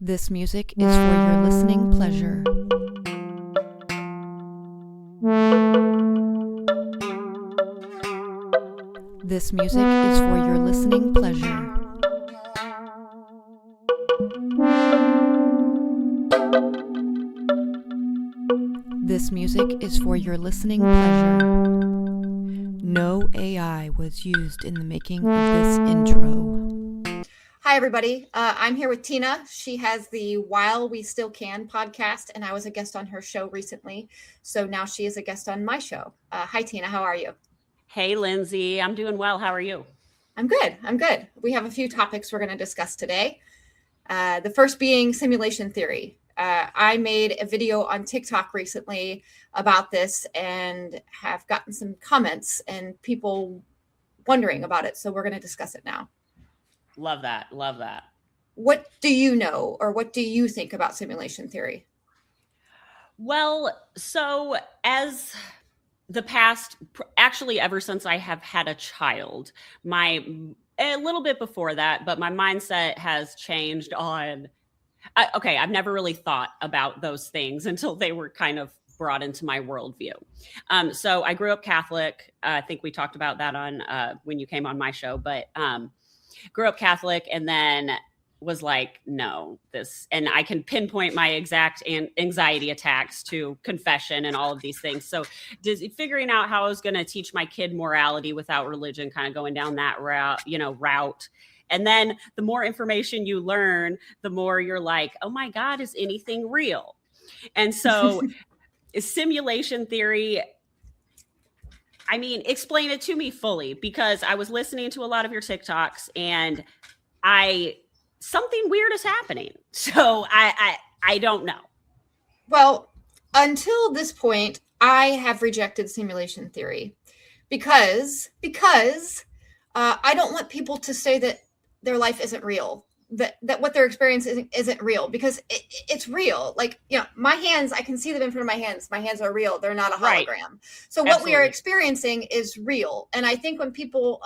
This music is for your listening pleasure. This music is for your listening pleasure. This music is for your listening pleasure. No AI was used in the making of this intro. Hi, everybody. I'm here with Tina. She has the While We Still Can podcast, and I was a guest on her show recently. So now she is a guest on my show. Hi, Tina. How are you? Hey, Lindsay. I'm doing well. How are you? I'm good. We have a few topics we're going to discuss today. The first being simulation theory. I made a video on TikTok recently about this and have gotten some comments and people wondering about it. So we're going to discuss it now. Love that. Love that. What do you know, or what do you think about simulation theory? Well, so as the past, actually ever since I have had a child, a little bit before that, but my mindset has changed on, I've never really thought about those things until they were kind of brought into my worldview. So I grew up Catholic. I think we talked about that on when you came on my show, but grew up Catholic and then was like, no, and I can pinpoint my exact anxiety attacks to confession and all of these things. So figuring out how I was going to teach my kid morality without religion, kind of going down that route. And then the more information you learn, the more you're like, oh my God, is anything real? And so simulation theory, I mean, explain it to me fully, because I was listening to a lot of your TikToks and something weird is happening. So I don't know. Well, until this point, I have rejected simulation theory because I don't want people to say that their life isn't real, that what they're experiencing isn't real, because it's real. Like, my hands, I can see them in front of my hands. My hands are real. They're not a hologram. Right. So what we are experiencing is real. And I think when people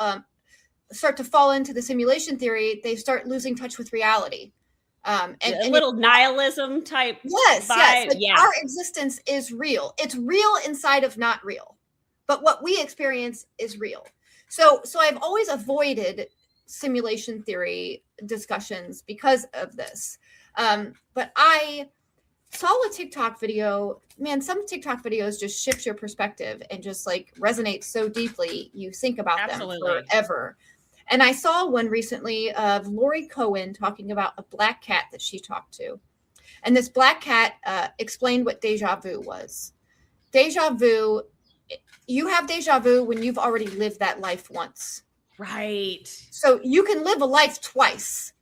start to fall into the simulation theory, they start losing touch with reality. And a little nihilism type. Yes. Our existence is real. It's real inside of not real, but what we experience is real. So I've always avoided simulation theory discussions because of this. But I saw a TikTok video. Man, some TikTok videos just shift your perspective and just like resonate so deeply. You think about them forever. And I saw one recently of Lori Cohen talking about a black cat that she talked to. And this black cat explained what deja vu was. Deja vu, you have deja vu when you've already lived that life once. Right. So you can live a life twice.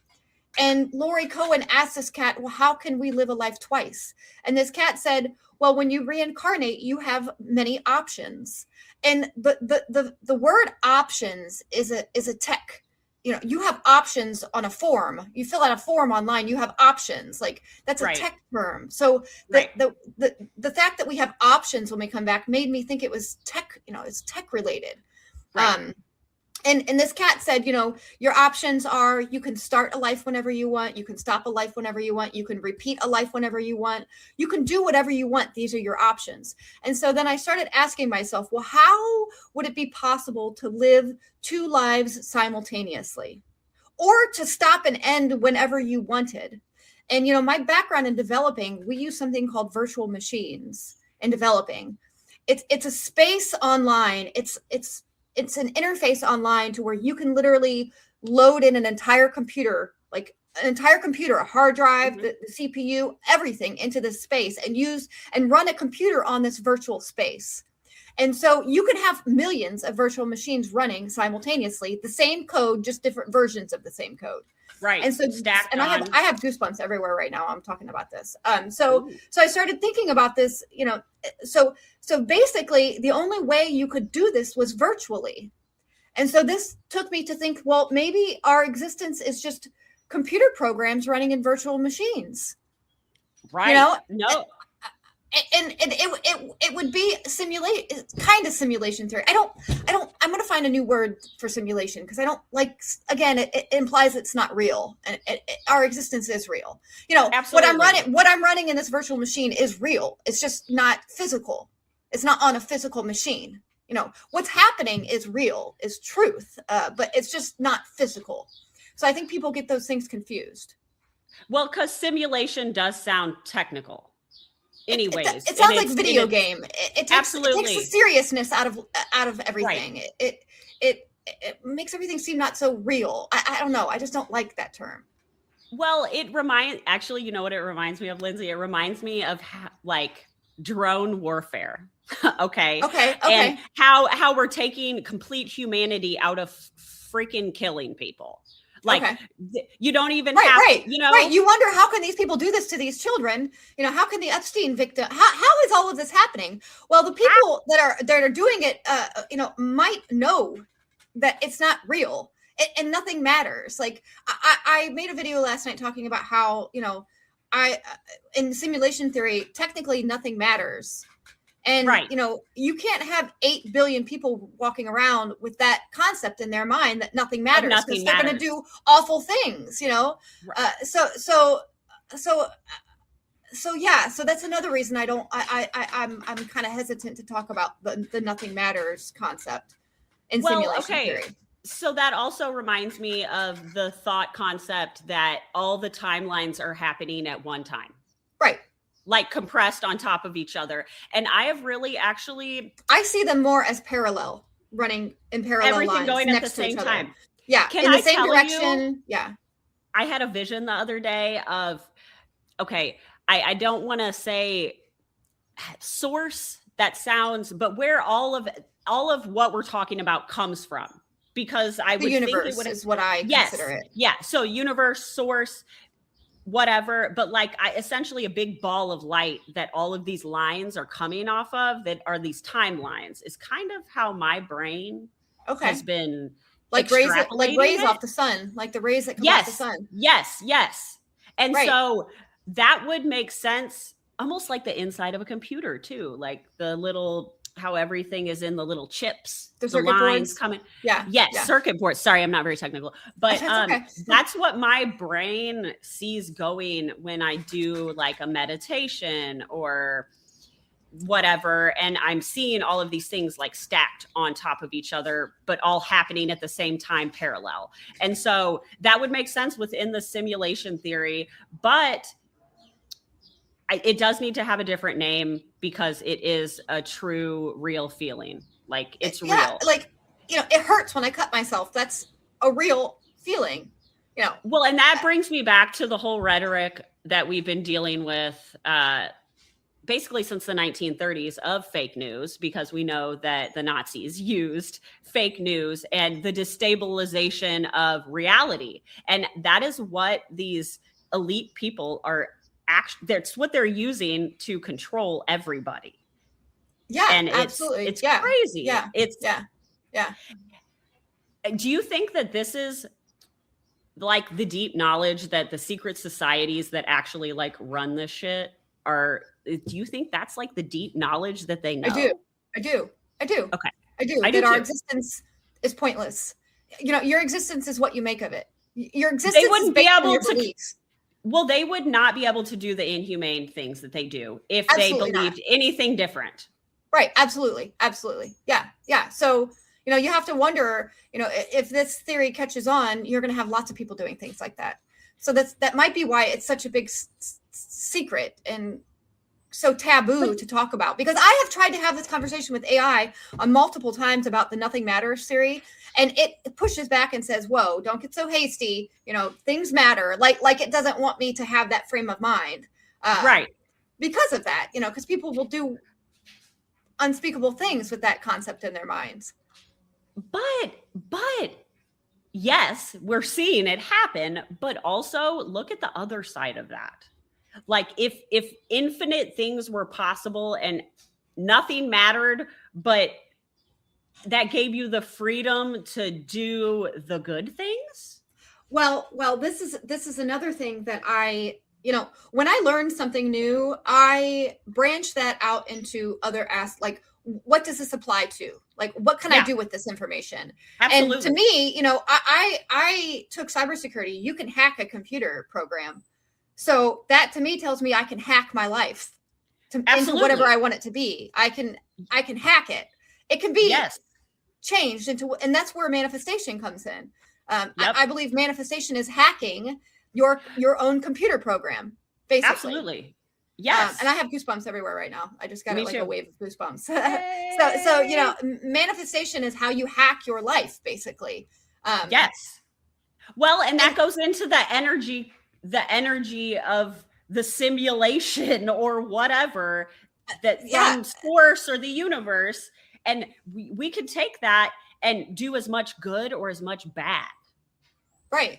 And Lori Cohen asked this cat, well, how can we live a life twice? And this cat said, well, when you reincarnate, you have many options. And the word options is a tech. You have options on a form. You fill out a form online, you have options. Like, that's a tech term. So the fact that we have options when we come back made me think it was tech, it's tech related. Right. And this cat said, your options are, you can start a life whenever you want. You can stop a life whenever you want. You can repeat a life whenever you want. You can do whatever you want. These are your options. And so then I started asking myself, well, how would it be possible to live two lives simultaneously, or to stop and end whenever you wanted? And, my background in developing, we use something called virtual machines in developing. It's a space online. It's an interface online to where you can literally load in an entire computer, a hard drive, the CPU, everything into this space, and run a computer on this virtual space. And so you can have millions of virtual machines running simultaneously, the same code, just different versions of the same code. Right. And so I have goosebumps everywhere right now. I'm talking about this. So I started thinking about this, so basically the only way you could do this was virtually. And so this took me to think, well, maybe our existence is just computer programs running in virtual machines. Right. No. and it would be kind of simulation theory. I'm going to find a new word for simulation because I don't like, again, it implies it's not real, and our existence is real. Absolutely. What I'm running in this virtual machine is real. It's just not physical. It's not on a physical machine. What's happening is real, is truth, but it's just not physical. So I think people get those things confused. Well, because simulation does sound technical. Anyways, it sounds like video game. It takes the seriousness out of everything. Right. It makes everything seem not so real. I don't know. I just don't like that term. Well, actually, you know what it reminds me of, Lindsay? It reminds me of like drone warfare. Okay. And how we're taking complete humanity out of freaking killing people. Like, you don't even have, Right. You wonder, how can these people do this to these children? How can the Epstein victim, how is all of this happening? Well, the people that are doing it, might know that it's not real and nothing matters. Like, I made a video last night talking about how, in simulation theory, technically nothing matters. And, you can't have 8 billion people walking around with that concept in their mind that nothing matters, because they're going to do awful things, Right. So that's another reason I'm kind of hesitant to talk about the nothing matters concept in simulation theory. So that also reminds me of the thought concept that all the timelines are happening at one time. Right. Like compressed on top of each other. And I have really I see them more as parallel, running in parallel everything lines, going next at the same time. Yeah. In the same direction. Yeah. I had a vision the other day of, I don't want to say source, that sounds, but where all of what we're talking about comes from. Because I would think it would, is what I consider it. Yeah. So universe, source, whatever, but essentially a big ball of light that all of these lines are coming off of, that are these timelines, is kind of how my brain has been like rays off the sun, like the rays that come off the sun. Yes. And so that would make sense, almost like the inside of a computer too, like the little, how everything is in the little chips, the circuit lines boards coming. Yeah. Circuit boards. Sorry, I'm not very technical, but that's what my brain sees going when I do like a meditation or whatever. And I'm seeing all of these things like stacked on top of each other, but all happening at the same time, parallel. And so that would make sense within the simulation theory, but it does need to have a different name, because it is a true, real feeling. Like, it's real. Like, it hurts when I cut myself. That's a real feeling, Well, and that brings me back to the whole rhetoric that we've been dealing with basically since the 1930s of fake news, because we know that the Nazis used fake news and the destabilization of reality. And that is what these elite people are that's what they're using to control everybody. Yeah, and absolutely. It's crazy. Yeah, yeah. Do you think that this is like the deep knowledge that the secret societies that actually like run this shit are? Do you think that's like the deep knowledge that they know? I do. Okay, I do. That our existence is pointless. Your existence is what you make of it. Your existence. They wouldn't be able to. Beliefs. Well, they would not be able to do the inhumane things that they do if they believed anything different. Right. Absolutely. Yeah. So, you have to wonder, if this theory catches on, you're going to have lots of people doing things like that. So that might be why it's such a big secret and so taboo to talk about, because I have tried to have this conversation with AI on multiple times about the nothing matters theory. And it pushes back and says, whoa, don't get so hasty. Things matter. Like it doesn't want me to have that frame of mind. Right. Because of that, because people will do unspeakable things with that concept in their minds. But yes, we're seeing it happen. But also look at the other side of that. Like if infinite things were possible and nothing mattered, but that gave you the freedom to do the good things. Well, this is another thing that I when I learn something new, I branch that out into other like, what does this apply to? Like, what can I do with this information? Absolutely. And to me, I took cybersecurity. You can hack a computer program. So that to me tells me I can hack my life into whatever I want it to be. I can hack it. It can be changed into, and that's where manifestation comes in. I believe manifestation is hacking your own computer program, basically. Absolutely. Yes. And I have goosebumps everywhere right now. I just got a wave of goosebumps. So manifestation is how you hack your life, basically. Yes. Well, and that goes into the energy of the simulation or whatever, that some source or the universe. And we could take that and do as much good or as much bad.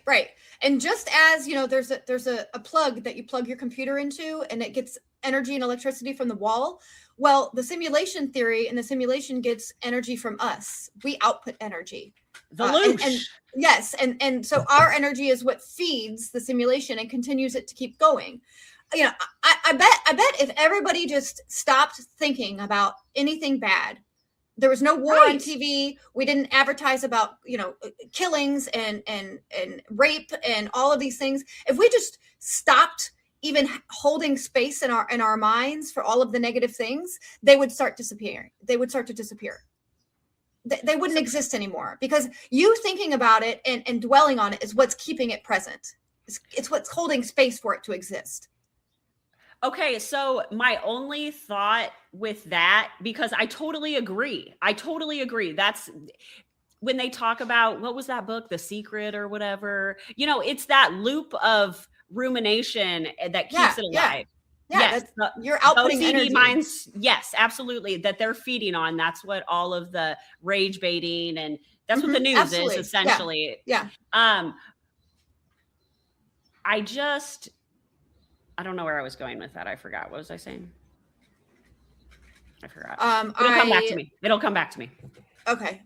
Right. And just as, there's a plug that you plug your computer into and it gets energy and electricity from the wall. Well, the simulation theory and the simulation gets energy from us. We output energy. The loosh. Yes. And so our energy is what feeds the simulation and continues it to keep going. I bet if everybody just stopped thinking about anything bad, there was no war on TV. We didn't advertise about, killings and rape and all of these things. If we just stopped even holding space in our minds for all of the negative things, they would start disappearing. They would start to disappear. They wouldn't exist anymore, because you thinking about it and dwelling on it is what's keeping it present. It's what's holding space for it to exist. Okay, so my only thought with that, because I totally agree. That's when they talk about, what was that book, The Secret or whatever, it's that loop of rumination that keeps it alive. Yeah, yes, you're outputting energy. Minds, yes, absolutely, that they're feeding on. That's what all of the rage baiting, and that's what the news is essentially. Yeah. I don't know where I was going with that. I forgot. What was I saying? I forgot. It'll come back to me. Okay.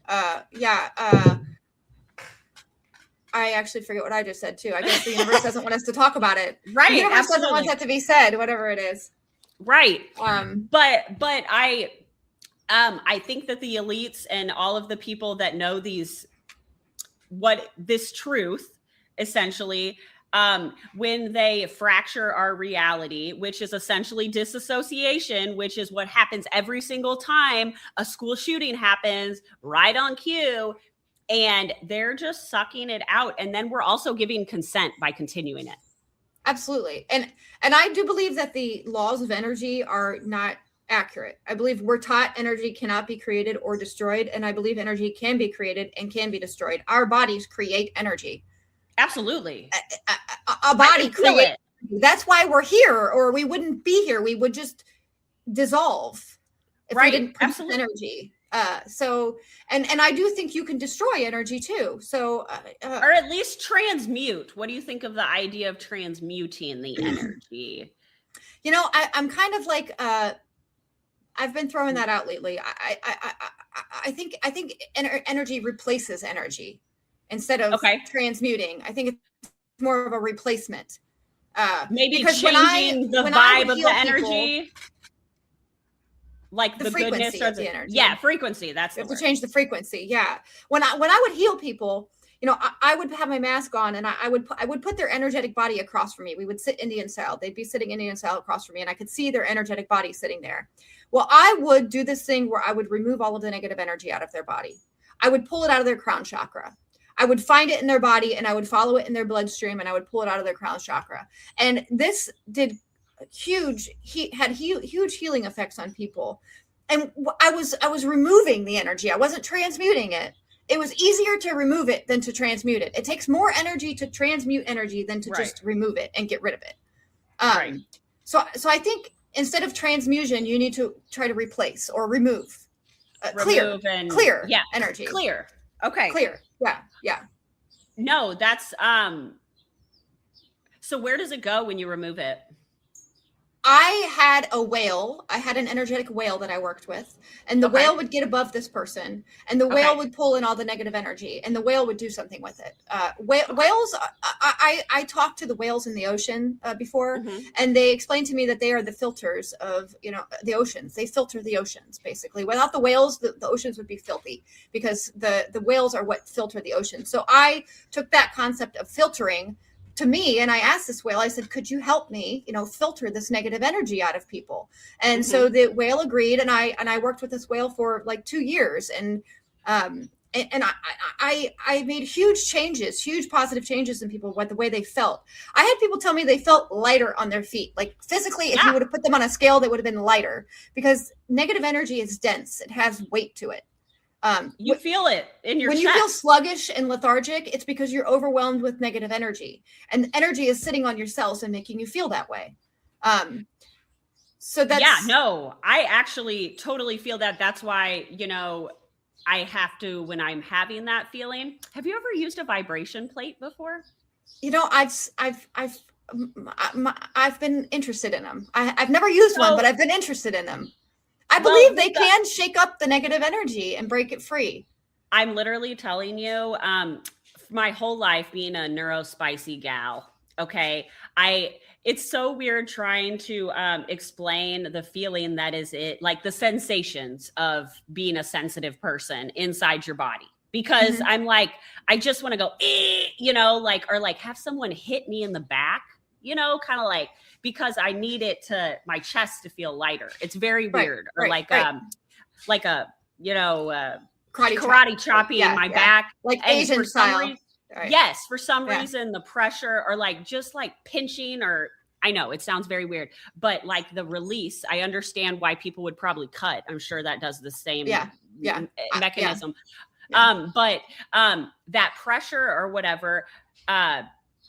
I actually forget what I just said too. I guess the universe doesn't want us to talk about it. Right. The universe doesn't want that to be said, whatever it is. Right. But I think that the elites and all of the people that know this truth, essentially, when they fracture our reality, which is essentially disassociation, which is what happens every single time a school shooting happens, right on cue, and they're just sucking it out. And then we're also giving consent by continuing it. Absolutely. And I do believe that the laws of energy are not accurate. I believe we're taught energy cannot be created or destroyed. And I believe energy can be created and can be destroyed. Our bodies create energy. Absolutely. A body creates. That's why we're here, or we wouldn't be here. We would just dissolve if we didn't produce energy. So I do think you can destroy energy too. So, or at least transmute. What do you think of the idea of transmuting the energy? I'm kind of like, I've been throwing that out lately. I think energy replaces energy instead of transmuting. I think it's more of a replacement. Maybe changing the vibe of the energy. People, like the frequency goodness of the energy. Yeah, frequency. That's the word. To change the frequency. Yeah. When I would heal people, I would have my mask on, and I would put their energetic body across from me. We would sit Indian style. They'd be sitting Indian style across from me, and I could see their energetic body sitting there. Well, I would do this thing where I would remove all of the negative energy out of their body. I would pull it out of their crown chakra. I would find it in their body, and I would follow it in their bloodstream, and I would pull it out of their crown chakra. And this did huge healing effects on people. And I was removing the energy. I wasn't transmuting it. It was easier to remove it than to transmute it. It takes more energy to transmute energy than to just remove it and get rid of it. So I think instead of transmusion, you need to try to replace or remove. Clear energy. Clear. Okay. Clear. Yeah. No, that's so where does it go when you remove it? I had a whale. I had an energetic whale that I worked with, and the whale would get above this person, and the whale would pull in all the negative energy, and the whale would do something with it. Whales, I talked to the whales in the ocean before, and they explained to me that they are the filters of, the oceans. They filter the oceans, basically. Without the whales, the oceans would be filthy, because the whales are what filter the ocean. So I took that concept of filtering to me, and I asked this whale, I said, could you help me, filter this negative energy out of people? And so the whale agreed, and I worked with this whale for like 2 years, and I made huge positive changes in people, the way they felt. I had people tell me they felt lighter on their feet, like physically. If you would have put them on a scale, they would have been lighter, because negative energy is dense. It has weight to it. You feel it in your chest. You feel sluggish and lethargic, it's because you're overwhelmed with negative energy, and the energy is sitting on your cells and making you feel that way. So that's I actually totally feel that. That's why, I have to, when I'm having that feeling. Have you ever used a vibration plate before? I've been interested in them. I've never used one, but I've been interested in them. I believe they can shake up the negative energy and break it free. I'm literally telling you, my whole life being a neurospicy gal. Okay. It's so weird trying to explain the feeling that is it, like the sensations of being a sensitive person inside your body, because I'm like, I just want to go, or have someone hit me in the back, kind of like, because I need it my chest to feel lighter. It's very weird. Or like a karate chopping in my back. Like Asian style. Yes, for some reason, the pressure, or just pinching, or I know it sounds very weird, but like the release, I understand why people would probably cut. I'm sure that does the same mechanism. But that pressure or whatever,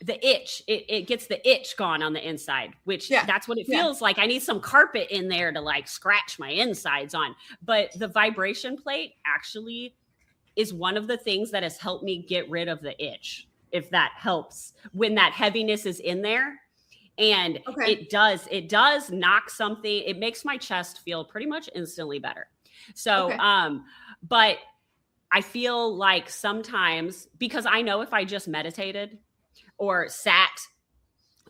the itch, it gets the itch gone on the inside, which that's what it feels like. I need some carpet in there to scratch my insides on. But the vibration plate actually is one of the things that has helped me get rid of the itch, if that helps, when that heaviness is in there. And it does knock something. It makes my chest feel pretty much instantly better. So, but I feel like sometimes, because I know if I just meditated or sat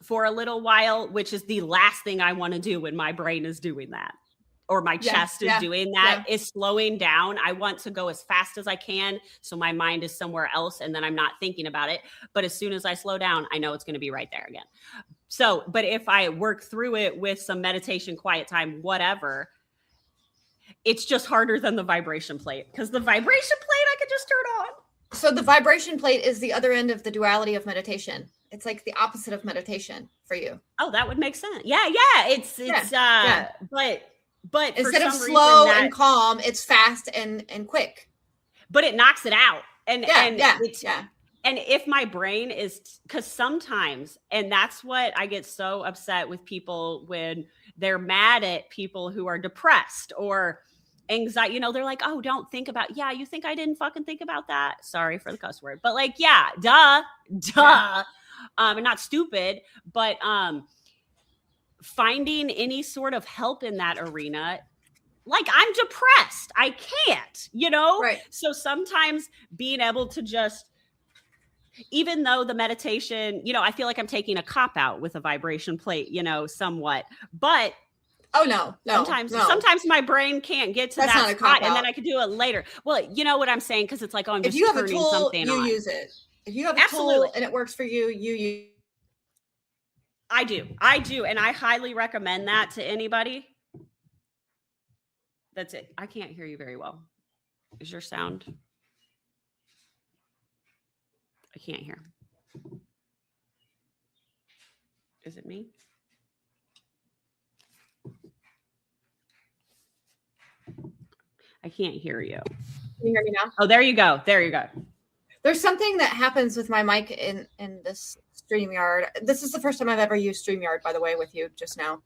for a little while, which is the last thing I want to do when my brain is doing that, or my chest is doing that, is slowing down. I want to go as fast as I can, so my mind is somewhere else, and then I'm not thinking about it. But as soon as I slow down, I know it's going to be right there again. So, but if I work through it with some meditation, quiet time, whatever, it's just harder than the vibration plate, because the vibration plate I could just turn on. So the vibration plate is the other end of the duality of meditation. It's like the opposite of meditation for you. Oh, that would make sense. Yeah. But instead of slow and calm, it's fast and quick. But it knocks it out. And if my brain is, because sometimes, and that's what I get so upset with people when they're mad at people who are depressed or anxiety, they're like, oh, don't think about, you think I didn't fucking think about that? Sorry for the cuss word, but duh. I'm not stupid, but finding any sort of help in that arena, I'm depressed, I can't, Right. So sometimes being able to just, even though the meditation, I feel like I'm taking a cop out with a vibration plate, somewhat, but sometimes my brain can't get to that spot, and then I could do it later. Well, you know what I'm saying? Because it's like, oh, I'm just turning something on. You use it. If you have a tool and it works for you, you use. I do. And I highly recommend that to anybody. That's it. I can't hear you very well. Is your sound? I can't hear. Is it me? I can't hear you. Can you hear me now? Oh, there you go. There's something that happens with my mic in this StreamYard. This is the first time I've ever used StreamYard, by the way, with you just now.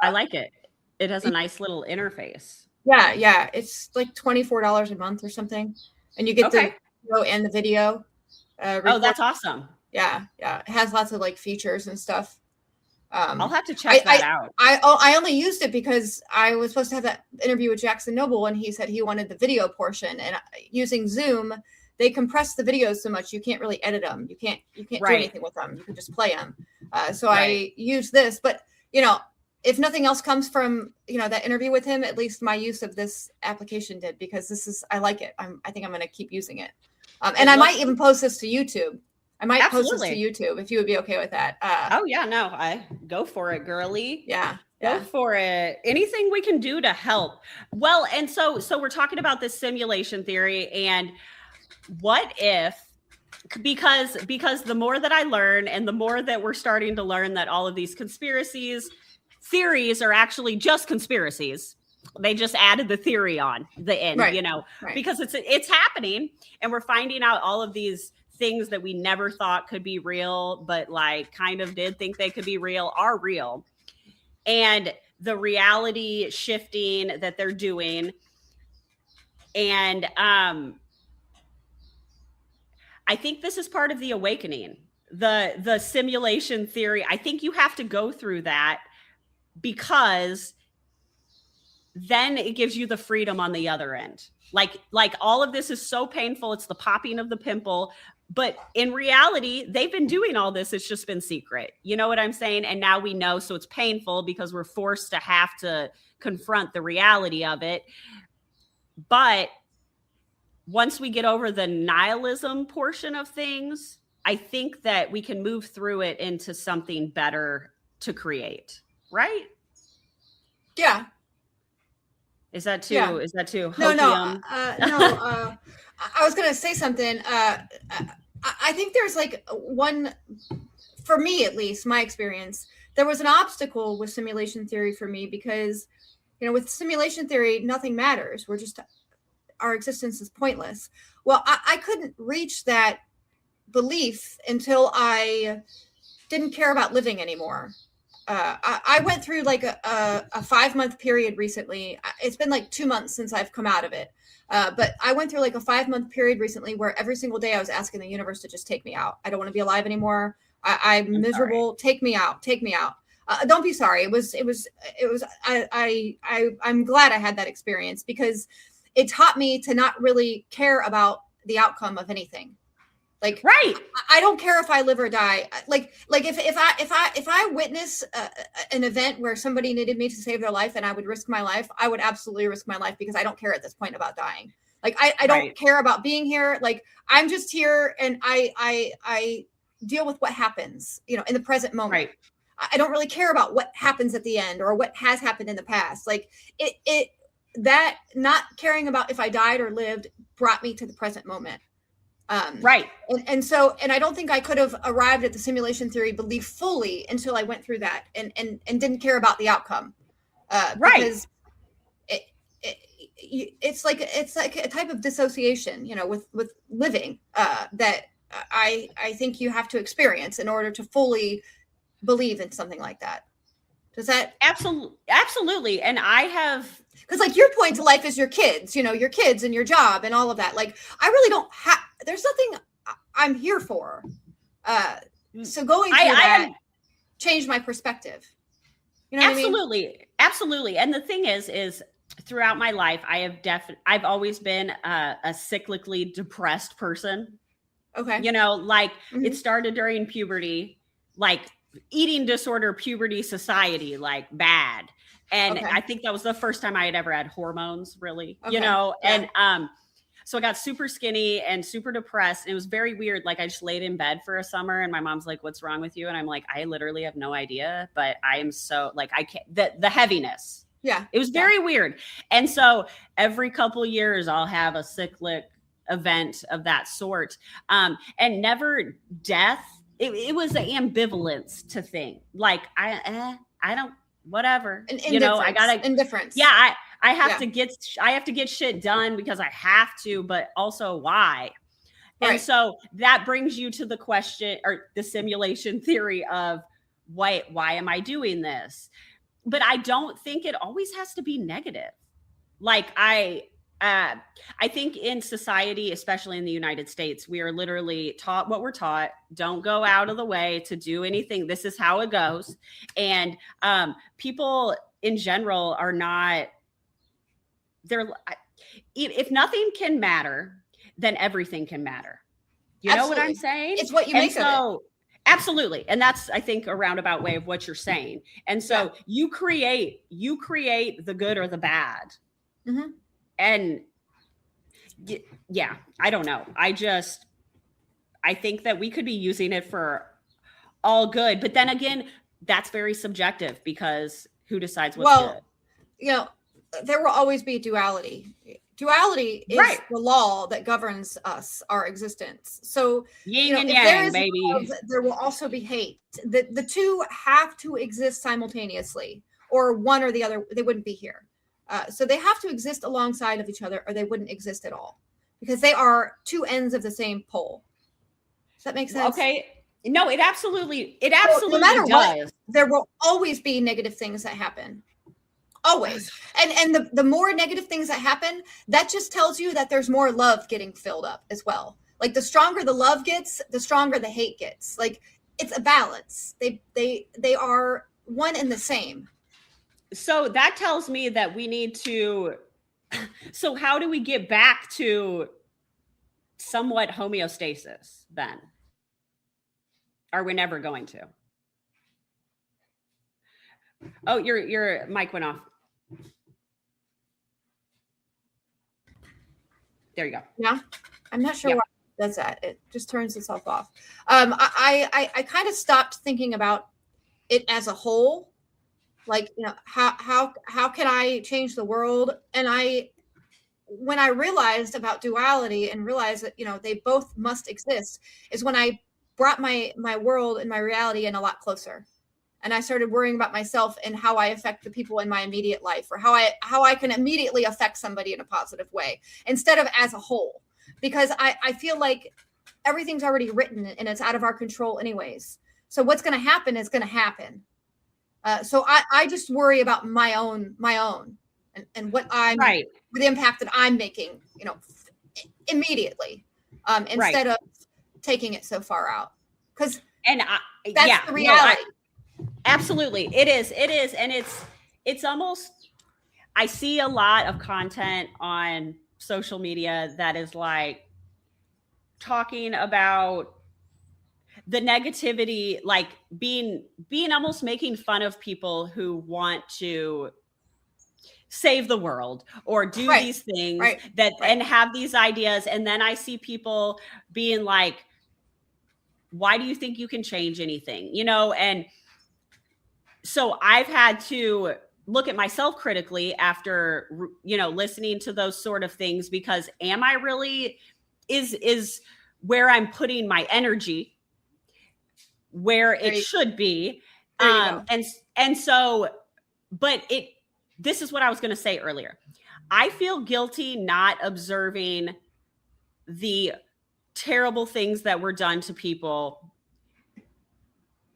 I like it. It has a nice little interface. Yeah. It's like $24 a month or something. And you get the video and the video. Oh, that's awesome. Yeah. It has lots of features and stuff. I'll have to check that out. I only used it because I was supposed to have that interview with Jackson Noble, and he said he wanted the video portion. And using Zoom, they compress the videos so much you can't really edit them. You can't do anything with them. You can just play them. So I use this, but if nothing else comes from that interview with him, at least my use of this application did, because I like it. I think I'm going to keep using it. And I might even post this to YouTube. I might post this to YouTube if you would be okay with that. Oh yeah, no, I go for it, girly. Yeah. Go for it. Anything we can do to help. Well, and so we're talking about this simulation theory, and what if, because the more that I learn and the more that we're starting to learn that all of these theories are actually just conspiracies. They just added the theory on the end, because it's happening, and we're finding out all of these things that we never thought could be real, but like kind of did think they could be real, are real. And the reality shifting that they're doing. And I think this is part of the awakening, the simulation theory. I think you have to go through that, because then it gives you the freedom on the other end. Like all of this is so painful. It's the popping of the pimple. But in reality, they've been doing all this. It's just been secret. You know what I'm saying? And now we know. So it's painful because we're forced to have to confront the reality of it. But once we get over the nihilism portion of things, I think that we can move through it into something better to create. Right? Yeah. Is that too? Yeah. Is that too? No. I was going to say something. I think there's like one, for me at least, my experience, there was an obstacle with simulation theory for me, because, with simulation theory, nothing matters. Our existence is pointless. Well, I couldn't reach that belief until I didn't care about living anymore. I went through like a 5-month period recently. It's been like 2 months since I've come out of it. But I went through like a 5-month period recently where every single day I was asking the universe to just take me out. I don't want to be alive anymore. I'm miserable. Sorry. Take me out. Take me out. Don't be sorry. I'm glad I had that experience, because it taught me to not really care about the outcome of anything. Like, right. I don't care if I live or die. Like if I witness an event where somebody needed me to save their life and I would risk my life, I would absolutely risk my life, because I don't care at this point about dying. Like I don't care about being here. Like I'm just here, and I deal with what happens, in the present moment. Right. I don't really care about what happens at the end or what has happened in the past. Like that not caring about if I died or lived brought me to the present moment. Right. And I don't think I could have arrived at the simulation theory belief fully until I went through that and didn't care about the outcome. Right. Because it's like a type of dissociation, with living, that I think you have to experience in order to fully believe in something like that. Does that? Absolutely. And I have, because like your point to life is your kids, your kids and your job and all of that. Like I really don't have, there's nothing I'm here for. So going through that changed my perspective. You know what absolutely. I mean? Absolutely. And the thing is throughout my life, I've always been a cyclically depressed person. Okay. It started during puberty, like eating disorder, puberty, society, like bad. And I think that was the first time I had ever had hormones, really, and so I got super skinny and super depressed. And it was very weird. Like I just laid in bed for a summer and my mom's like, what's wrong with you? And I'm like, I literally have no idea, but I am so like, I can't, the heaviness. Yeah. It was very weird. And so every couple years I'll have a cyclic event of that sort. And never death. It was an ambivalence to think like, I don't, whatever, I gotta indifference. Yeah. I have to get shit done because I have to, but also why? Right. And so that brings you to the question or the simulation theory of why am I doing this? But I don't think it always has to be negative. Like I I think in society, especially in the United States, we are literally taught what we're taught. Don't go out of the way to do anything. This is how it goes. And people in general are not, if nothing can matter, then everything can matter. You know what I'm saying? It's what you make of it. Absolutely. And that's, I think, a roundabout way of what you're saying. And so you create the good or the bad. Mm-hmm. And yeah, I don't know. I think that we could be using it for all good. But then again, that's very subjective because who decides what's good? You know, there will always be duality. Duality is the law that governs us, our existence. So yin and yang, baby. Love, there will also be hate. The two have to exist simultaneously, or one or the other. They wouldn't be here. So they have to exist alongside of each other, or they wouldn't exist at all, because they are two ends of the same pole. Does that make sense? Okay. No, it absolutely no matter does. What, there will always be negative things that happen. Always. And the more negative things that happen, that just tells you that there's more love getting filled up as well. Like the stronger the love gets, the stronger the hate gets. Like it's a balance. They are one and the same. So that tells me that we need to, so how do we get back to somewhat homeostasis then? Are we never going to? Oh, your mic went off. There you go. Yeah. I'm not sure why it does that. It just turns itself off. I kind of stopped thinking about it as a whole. Like, you know, how can I change the world? And when I realized about duality and realized that, you know, they both must exist, is when I brought my world and my reality in a lot closer. And I started worrying about myself and how I affect the people in my immediate life, or how I can immediately affect somebody in a positive way instead of as a whole, because I feel like everything's already written and it's out of our control anyways. So what's going to happen is going to happen. So I just worry about my own and what the impact that I'm making, you know, immediately, instead of taking it so far out. Because that's the reality. Absolutely. It is. And it's almost, I see a lot of content on social media that is like talking about the negativity, like being almost making fun of people who want to save the world or do these things and have these ideas. And then I see people being like, why do you think you can change anything? You know, and so I've had to look at myself critically after, you know, listening to those sort of things, because am I really, is where I'm putting my energy where it should be. And so, but this is what I was going to say earlier. I feel guilty not observing the terrible things that were done to people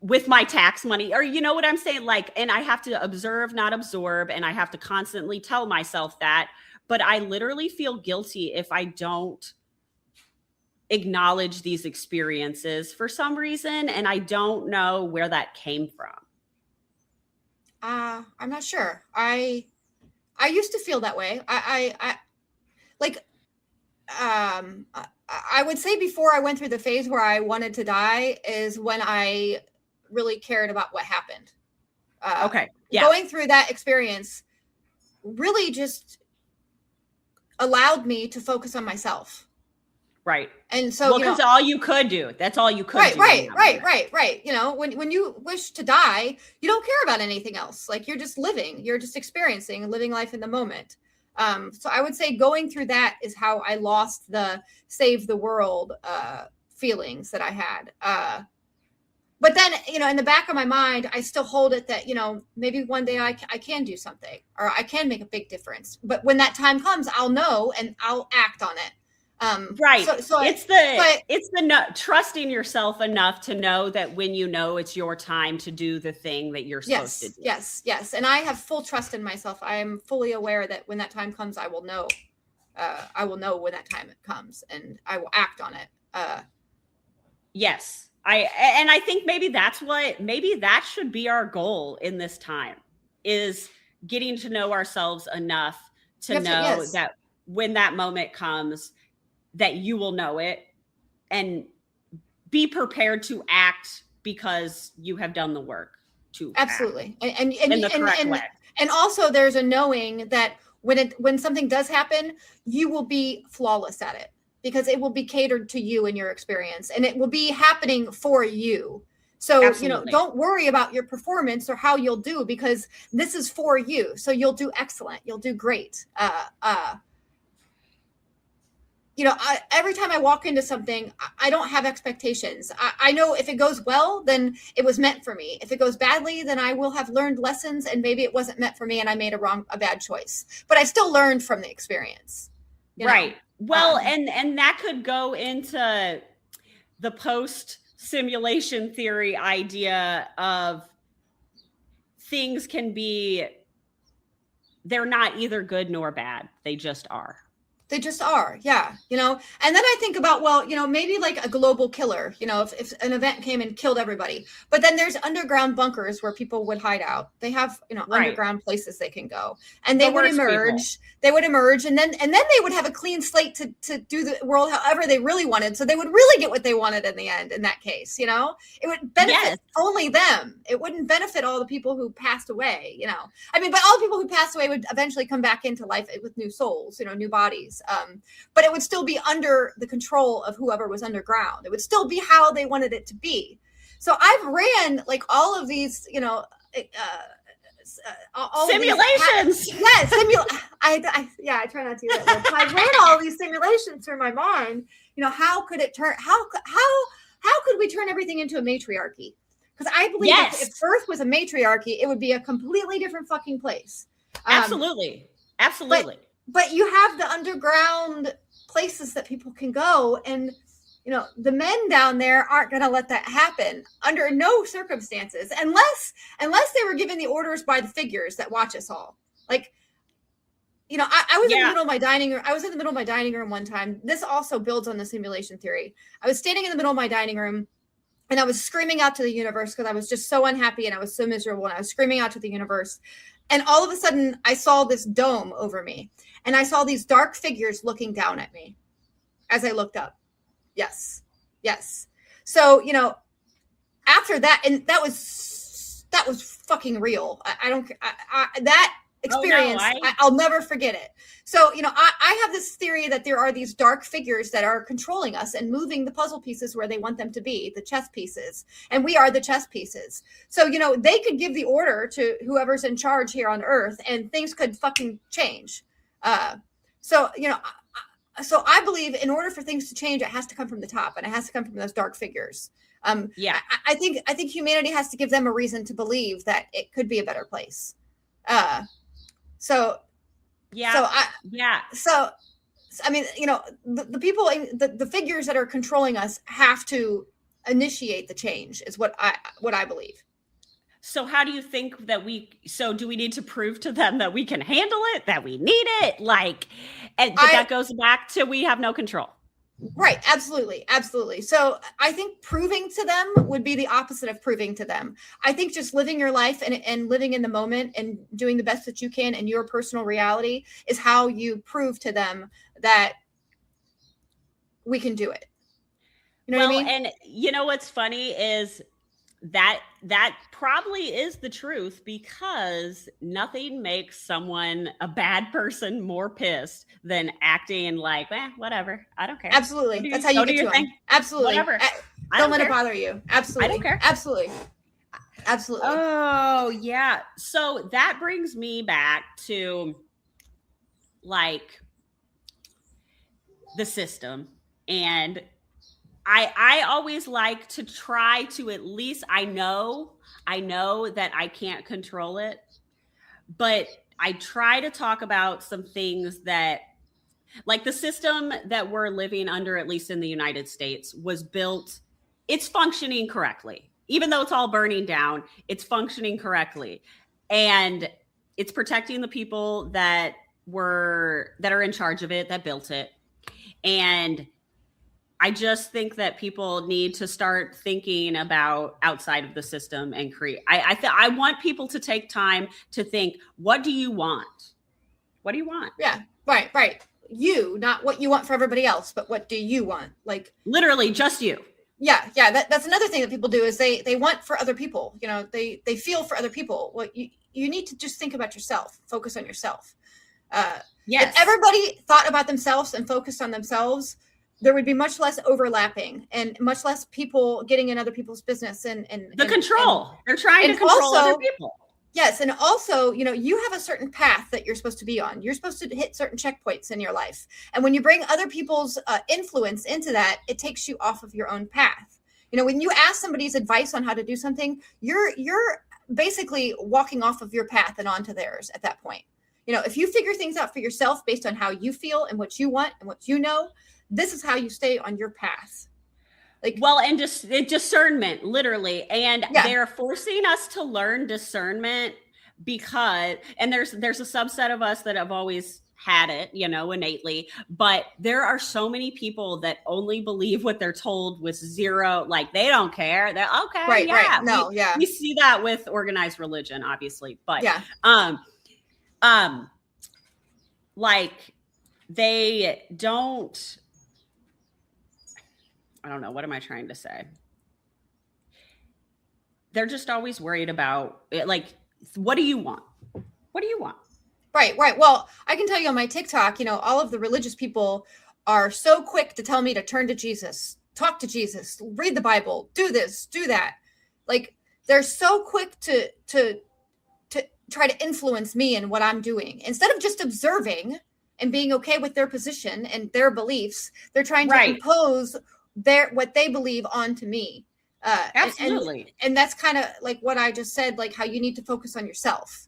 with my tax money, or you know what I'm saying? Like, and I have to observe, not absorb. And I have to constantly tell myself that, but I literally feel guilty if I don't acknowledge these experiences for some reason. And I don't know where that came from. I'm not sure. I used to feel that way. I would say before I went through the phase where I wanted to die is when I really cared about what happened. Going through that experience really just allowed me to focus on myself. Right. And so, because all you could do, that's all you could do. Right. You know, when you wish to die, you don't care about anything else. Like you're just living, you're just experiencing and living life in the moment. So I would say going through that is how I lost the save the world feelings that I had. But then, you know, in the back of my mind, I still hold it that, you know, maybe one day I can do something or I can make a big difference. But when that time comes, I'll know and I'll act on it. So it's the trusting yourself enough to know that when you know it's your time to do the thing that you're supposed to do. Yes. And I have full trust in myself. I am fully aware that when that time comes, I will know. I will know when that time comes, and I will act on it. Yes. I think maybe that should be our goal in this time, is getting to know ourselves enough to know that when that moment comes, that you will know it and be prepared to act because you have done the work to absolutely act in the correct way. And also there's a knowing that when something does happen, you will be flawless at it, because it will be catered to you and your experience, and it will be happening for you. So, Absolutely. Don't worry about your performance or how you'll do, because this is for you. So you'll do excellent. You'll do great. Every time I walk into something, I don't have expectations. I know if it goes well, then it was meant for me. If it goes badly, then I will have learned lessons, and maybe it wasn't meant for me and I made a bad choice. But I still learned from the experience. Right. Well, and that could go into the post simulation theory idea of things they're not either good nor bad. They just are. They just are. Yeah. And then I think about, maybe like a global killer, if an event came and killed everybody, but then there's underground bunkers where people would hide out. They have, underground places they can go, and they would emerge. They would emerge, and then they would have a clean slate to do the world however they really wanted. So they would really get what they wanted in the end. In that case, it would benefit only them. It wouldn't benefit all the people who passed away, but all the people who passed away would eventually come back into life with new souls, new bodies. But it would still be under the control of whoever was underground. It would still be how they wanted it to be. So I've ran like all of these, all simulations. I try not to do that. I ran all these simulations through my mind. How could it turn? How could we turn everything into a matriarchy? Because I believe if Earth was a matriarchy, it would be a completely different fucking place. Absolutely. But you have the underground places that people can go, and the men down there aren't going to let that happen under no circumstances, unless they were given the orders by the figures that watch us all. Like, I was in the middle of my dining room. I was in the middle of my dining room one time. This also builds on the simulation theory. I was standing in the middle of my dining room, and I was screaming out to the universe because I was just so unhappy and I was so miserable, and I was screaming out to the universe. And all of a sudden, I saw this dome over me, and I saw these dark figures looking down at me as I looked up. Yes. So, after that, and that was fucking real. That experience, I'll never forget it. So, I have this theory that there are these dark figures that are controlling us and moving the puzzle pieces where they want them to be, the chess pieces, and we are the chess pieces. So, they could give the order to whoever's in charge here on Earth, and things could fucking change. So I believe in order for things to change, it has to come from the top, and it has to come from those dark figures. I think humanity has to give them a reason to believe that it could be a better place. The people, the figures that are controlling us have to initiate the change, is what I believe. So how do you think that do we need to prove to them that we can handle it, that we need it? That goes back to we have no control. Right. Absolutely. So I think proving to them would be the opposite of proving to them. I think just living your life and living in the moment and doing the best that you can in your personal reality is how you prove to them that we can do it. You know what I mean? And what's funny is that probably is the truth, because nothing makes someone, a bad person, more pissed than acting like, whatever, I don't care. Absolutely. That's how you get to them. Absolutely. Whatever. Don't let it bother you. Absolutely. I don't care. Absolutely. Oh, yeah. So that brings me back to the system, and I always like to try to, at least I know that I can't control it, but I try to talk about some things that, like the system that we're living under, at least in the United States, was built, it's functioning correctly. Even though it's all burning down, it's functioning correctly. And it's protecting the people that that are in charge of it, that built it. And I just think that people need to start thinking about outside of the system and create. I want people to take time to think, what do you want? What do you want? Yeah, right. You, not what you want for everybody else, but what do you want? Like literally just you. Yeah. That's another thing that people do is they want for other people. You know, they feel for other people. What you need to just think about yourself. Focus on yourself. Yes. If everybody thought about themselves and focused on themselves, there would be much less overlapping and much less people getting in other people's business and control. They're trying to control other people. Yes. And also, you know, you have a certain path that you're supposed to be on. You're supposed to hit certain checkpoints in your life. And when you bring other people's influence into that, it takes you off of your own path. You know, when you ask somebody's advice on how to do something, you're basically walking off of your path and onto theirs at that point. You know, if you figure things out for yourself based on how you feel and what you want and what you know, this is how you stay on your path. Like, well, and just discernment, literally. And they're forcing us to learn discernment because, and there's a subset of us that have always had it, you know, innately, but there are so many people that only believe what they're told with zero, like they don't care. They're okay. Right. No, we see that with organized religion, obviously, but like they don't, I don't know. What am I trying to say? They're just always worried about it. Like, what do you want? What do you want? Right. Well, I can tell you on my TikTok, you know, all of the religious people are so quick to tell me to turn to Jesus, talk to Jesus, read the Bible, do this, do that. Like they're so quick to try to influence me and what I'm doing instead of just observing and being okay with their position and their beliefs. They're trying to impose what they believe onto me. Absolutely. And that's kind of like what I just said, like how you need to focus on yourself.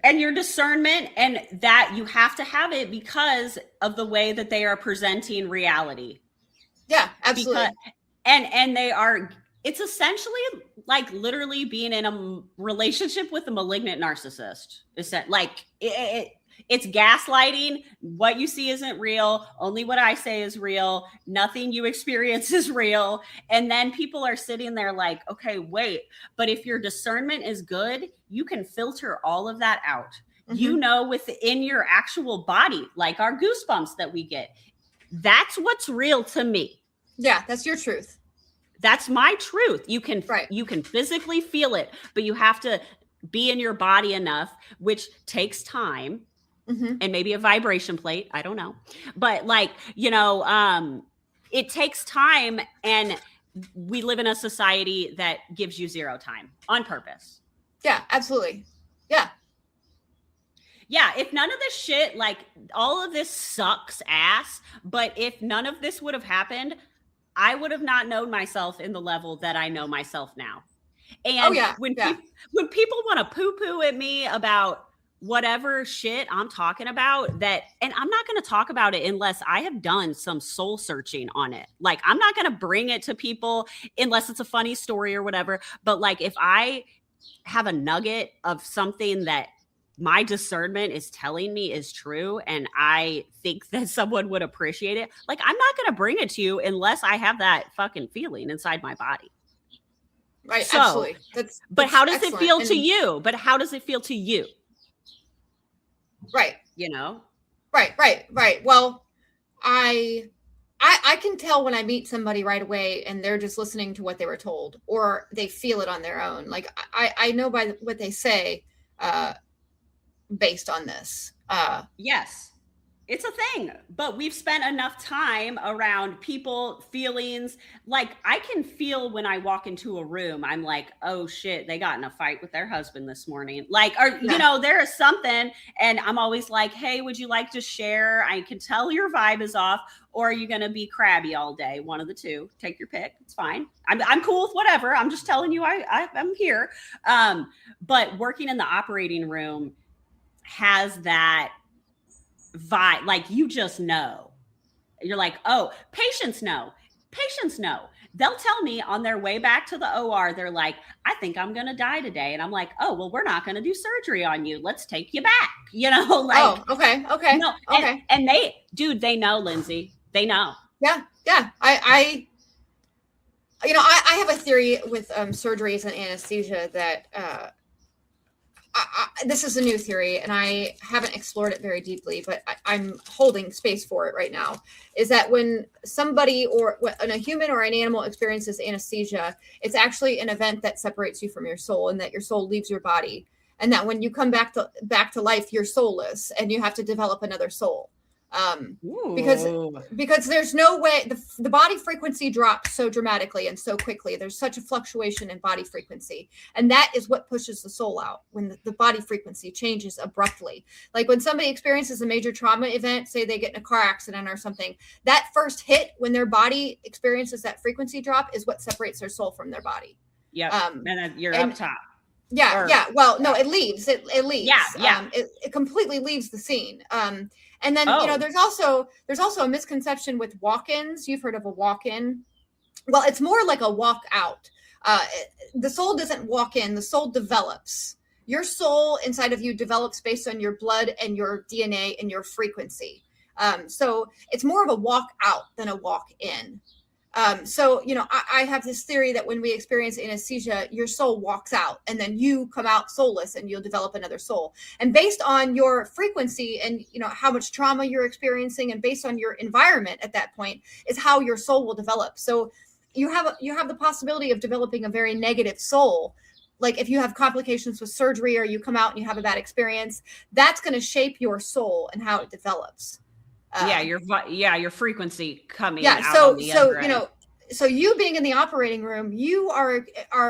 And your discernment, and that you have to have it because of the way that they are presenting reality. Yeah, absolutely. And they are, it's essentially like literally being in a relationship with a malignant narcissist. It's like, it's gaslighting. What you see isn't real. Only what I say is real. Nothing you experience is real. And then people are sitting there like, okay, wait, but if your discernment is good, you can filter all of that out. Mm-hmm. You know, within your actual body, like our goosebumps that we get, that's what's real to me. Yeah, that's your truth. That's my truth. You can physically feel it, but you have to be in your body enough, which takes time. Mm-hmm. And maybe a vibration plate. I don't know. But like, you know, it takes time, and we live in a society that gives you zero time on purpose. Yeah, absolutely. Yeah. Yeah. If none of this shit, like all of this sucks ass, but if none of this would have happened, I would have not known myself in the level that I know myself now. And when people want to poo-poo at me about whatever shit I'm talking about, that, and I'm not going to talk about it unless I have done some soul searching on it. Like, I'm not going to bring it to people unless it's a funny story or whatever. But like, if I have a nugget of something that my discernment is telling me is true, and I think that someone would appreciate it, like, I'm not going to bring it to you unless I have that fucking feeling inside my body. Right. So, absolutely. But how does it feel to you? But how does it feel to you? Right. You know? Right. Well, I can tell when I meet somebody right away and they're just listening to what they were told, or they feel it on their own. Like I know by what they say, based on this. Yes, it's a thing, but we've spent enough time around people, feelings. Like, I can feel when I walk into a room, I'm like, oh shit, they got in a fight with their husband this morning. Like, you know, there is something, and I'm always like, hey, would you like to share? I can tell your vibe is off, or are you going to be crabby all day? One of the two. Take your pick. It's fine. I'm cool with whatever. I'm just telling you I'm here. But working in the operating room has that vibe. Like, you just know. You're like, oh, patients know they'll tell me on their way back to the OR, they're like, I think I'm going to die today. And I'm like, oh, well, we're not going to do surgery on you. Let's take you back. Like, oh, okay. No, okay. And they know, Lindsay, they know. Yeah. I have a theory with surgeries and anesthesia that this is a new theory, and I haven't explored it very deeply, but I'm holding space for it right now, is that when somebody or when a human or an animal experiences anesthesia, it's actually an event that separates you from your soul, and that your soul leaves your body, and that when you come back to life, you're soulless and you have to develop another soul. Because there's no way the body frequency drops so dramatically and so quickly. There's such a fluctuation in body frequency, and that is what pushes the soul out when the body frequency changes abruptly. Like when somebody experiences a major trauma event, say they get in a car accident or something, that first hit when their body experiences that frequency drop is what separates their soul from their body. And then you're up top. Well, no, it leaves. It leaves. It completely leaves the scene. And then, there's also a misconception with walk-ins. You've heard of a walk-in. Well, it's more like a walk out. The soul doesn't walk in. The soul develops. Your soul inside of you develops based on your blood and your DNA and your frequency. So it's more of a walk out than a walk in. I have this theory that when we experience anesthesia, your soul walks out and then you come out soulless and you'll develop another soul. And based on your frequency and, how much trauma you're experiencing and based on your environment at that point is how your soul will develop. So you have the possibility of developing a very negative soul. Like if you have complications with surgery or you come out and you have a bad experience, that's going to shape your soul and how it develops. Your frequency coming out on the other end. So you being in the operating room, you are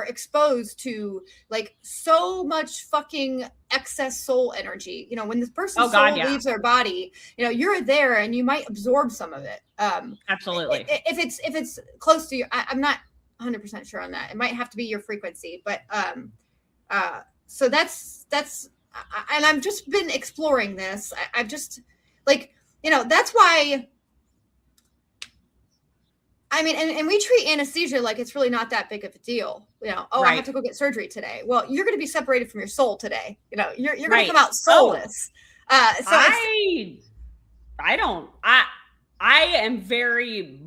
exposed to like so much fucking excess soul energy. When this person's soul leaves their body, you're there and you might absorb some of it. Absolutely. If it's close to you, I'm not 100% sure on that. It might have to be your frequency, but so that's and I've just been exploring this. I've just like. That's why, I mean, and we treat anesthesia like it's really not that big of a deal. Right. I have to go get surgery today. Well, you're going to be separated from your soul today. You're going to come out soulless. I am very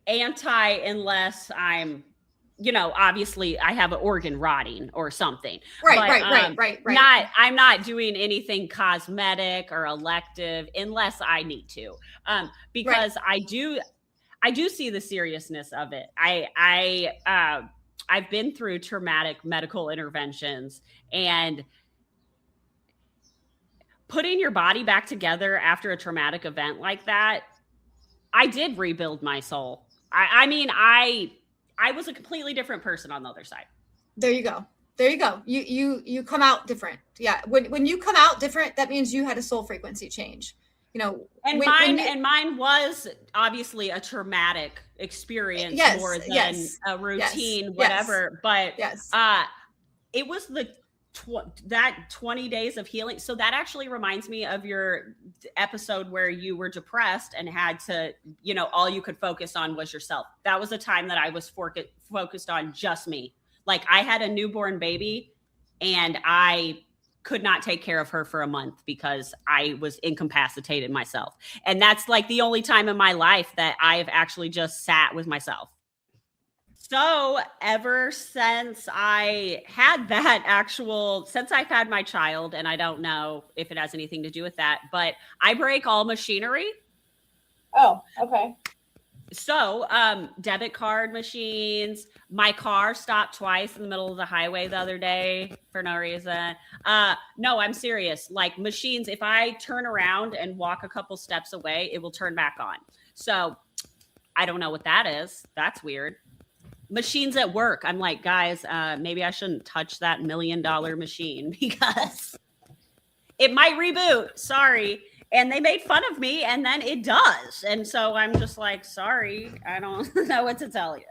anti unless I'm, obviously I have an organ rotting or something. Right. I'm not doing anything cosmetic or elective unless I need to, because I do see the seriousness of it. I've been through traumatic medical interventions, and putting your body back together after a traumatic event like that, I did rebuild my soul. I was a completely different person on the other side. There you go. You come out different. Yeah. When you come out different, that means you had a soul frequency change. Mine was obviously a traumatic experience more than a routine, whatever. But it was that 20 days of healing. So that actually reminds me of your episode where you were depressed and had to, all you could focus on was yourself. That was a time that I was focused on just me. Like I had a newborn baby and I could not take care of her for a month because I was incapacitated myself. And that's like the only time in my life that I've actually just sat with myself. So ever since I had since I've had my child, and I don't know if it has anything to do with that, but I break all machinery. Oh, okay. So debit card machines, my car stopped twice in the middle of the highway the other day for no reason. No, I'm serious. Like machines, if I turn around and walk a couple steps away, it will turn back on. So I don't know what that is. That's weird. Machines at work. I'm like, guys, maybe I shouldn't touch that $1 million machine because it might reboot. Sorry. And they made fun of me and then it does. And so I'm just like, sorry, I don't know what to tell you.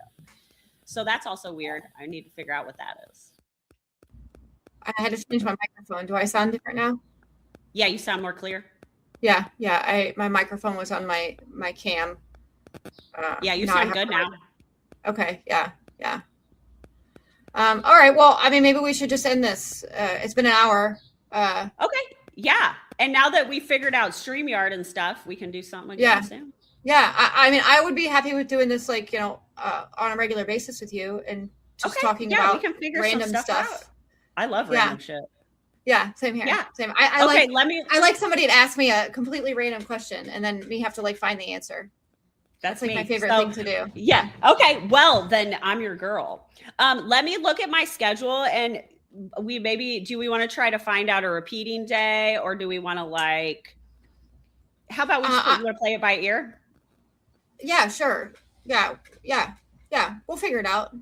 So that's also weird. I need to figure out what that is. I had to change my microphone. Do I sound different now? Yeah, you sound more clear. Yeah. My microphone was on my cam. Yeah, you sound good now. Okay. Yeah. Yeah. All right. Well, I mean, maybe we should just end this. It's been an hour. Okay. Yeah. And now that we figured out StreamYard and stuff, we can do something again Yeah. soon. Yeah. I mean, I would be happy with doing this, like, on a regular basis with you and just talking about we can figure random some stuff out. I love random shit. Yeah, same here. Yeah. Same. I Okay, I like somebody to ask me a completely random question and then me have to like find the answer. That's like me. my favorite thing to do. Yeah. Okay. Well, then I'm your girl. Let me look at my schedule, and do we want to try to find out a repeating day, or do we want to how about we just want to play it by ear? Yeah, sure. Yeah. We'll figure it out.